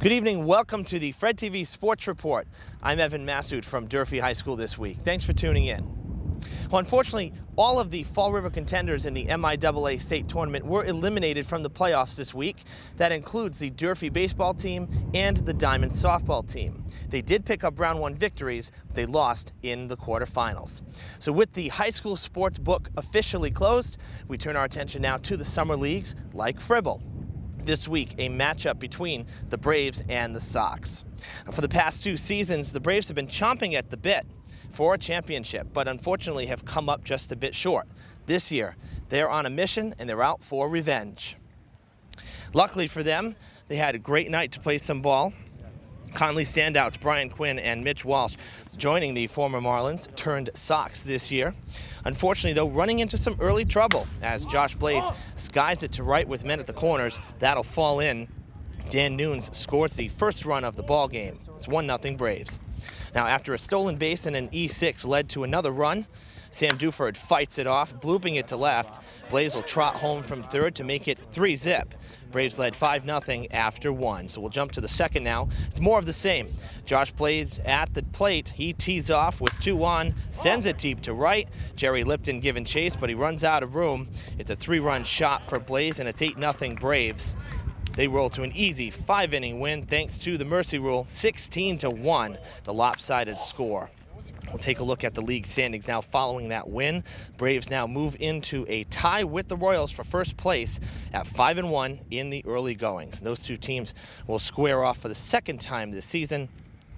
Good evening. Welcome to the FREDTV Sports Report. I'm Evan Massoud from Durfee High School this week. Thanks for tuning in. Well, unfortunately, all of the Fall River contenders in the MIAA state tournament were eliminated from the playoffs this week. That includes the Durfee baseball team and the Diamond softball team. They did pick up round one victories, but they lost in the quarterfinals. So with the high school sports book officially closed, we turn our attention now to the summer leagues like Fribble. This week, a matchup between the Braves and the Sox. For the past two seasons, the Braves have been chomping at the bit for a championship, but unfortunately have come up just a bit short. This year, they're on a mission and they're out for revenge. Luckily for them, they had a great night to play some ball. Conley standouts Brian Quinn and Mitch Walsh joining the former Marlins turned Sox this year. Unfortunately, though, running into some early trouble as Josh Blaze skies it to right with men at the corners. That'll fall in. Dan Nunes scores the first run of the ball game. It's 1-0 Braves. Now, after a stolen base and an E6 led to another run, Sam Duford fights it off, blooping it to left. Blaze will trot home from third to make it 3-zip. Braves led 5-0 after one. So we'll jump to the second now. It's more of the same. Josh Blaze at the plate. He tees off with 2 on, sends it deep to right. Jerry Lipton giving chase, but he runs out of room. It's a 3-run shot for Blaze, and it's 8-0 Braves. They roll to an easy 5-inning win thanks to the mercy rule, 16-1, the lopsided score. We'll take a look at the league standings now following that win. Braves now move into a tie with the Royals for first place at 5-1 in the early goings. And those two teams will square off for the second time this season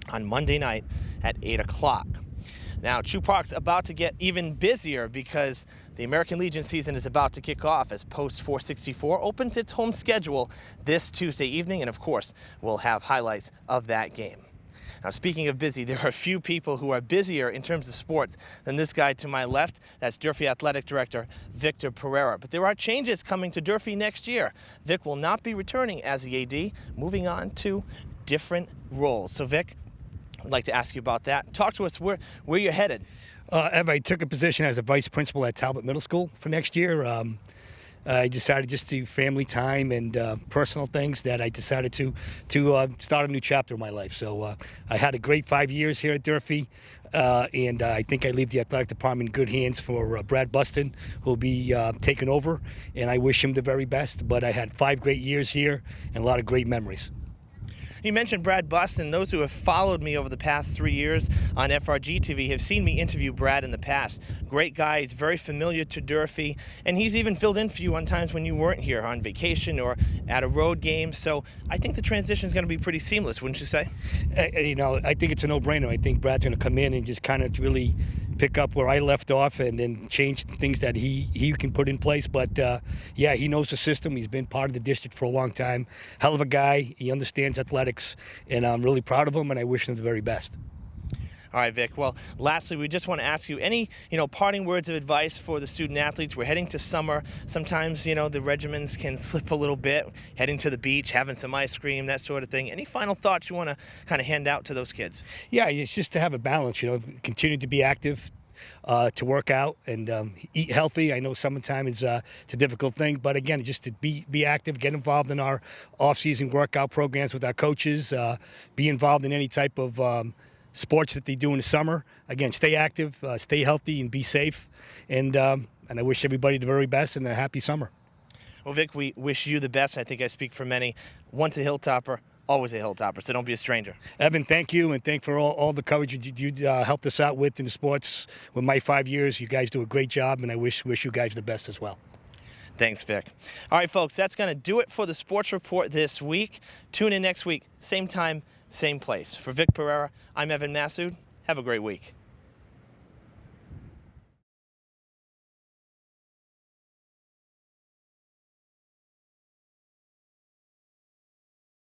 on Monday night at 8 o'clock. Now, Chew Park's about to get even busier because the American Legion season is about to kick off as Post 464 opens its home schedule this Tuesday evening, and of course, we'll have highlights of that game. Now, speaking of busy, there are a few people who are busier in terms of sports than this guy to my left. That's Durfee Athletic Director Victor Pereira. But there are changes coming to Durfee next year. Vic will not be returning as the AD, moving on to different roles. So, Vic, I'd like to ask you about that. Talk to us where you're headed. Ev, I took a position as a vice principal at Talbot Middle School for next year. I decided just to family time and personal things that I decided to start a new chapter in my life. So I had a great 5 years here at Durfee, and I think I leave the athletic department in good hands for Brad Buston, who will be taking over, and I wish him the very best. But I had 5 great years here and a lot of great memories. You mentioned Brad Buston. Those who have followed me over the past 3 years on FREDTV have seen me interview Brad in the past. Great guy. He's very familiar to Durfee, and he's even filled in for you on times when you weren't here on vacation or at a road game. So I think the transition is going to be pretty seamless, wouldn't you say? I think it's a no-brainer. I think Brad's going to come in and just kind of really pick up where I left off and then change things that he can put in place. But, yeah, he knows the system. He's been part of the district for a long time. Hell of a guy. He understands athletics, and I'm really proud of him, and I wish him the very best. All right, Vic. Well, lastly, we just want to ask you any, parting words of advice for the student athletes. We're heading to summer. Sometimes, the regimens can slip a little bit, heading to the beach, having some ice cream, that sort of thing. Any final thoughts you want to kind of hand out to those kids? Yeah, it's just to have a balance, continue to be active, to work out and eat healthy. I know summertime is it's a difficult thing, but again, just to be active, get involved in our off-season workout programs with our coaches, be involved in any type of sports that they do in the summer. Again, stay active, stay healthy, and be safe. And I wish everybody the very best and a happy summer. Well, Vic, we wish you the best. I think I speak for many. Once a Hilltopper, always a Hilltopper, so don't be a stranger. Evan, thank you, and thank for all the coverage you helped us out with in the sports. With my 5 years, you guys do a great job, and I wish you guys the best as well. Thanks, Vic. All right, folks, that's going to do it for the Sports Report this week. Tune in next week, same time, same place. For Vic Pereira, I'm Evan Massoud. Have a great week.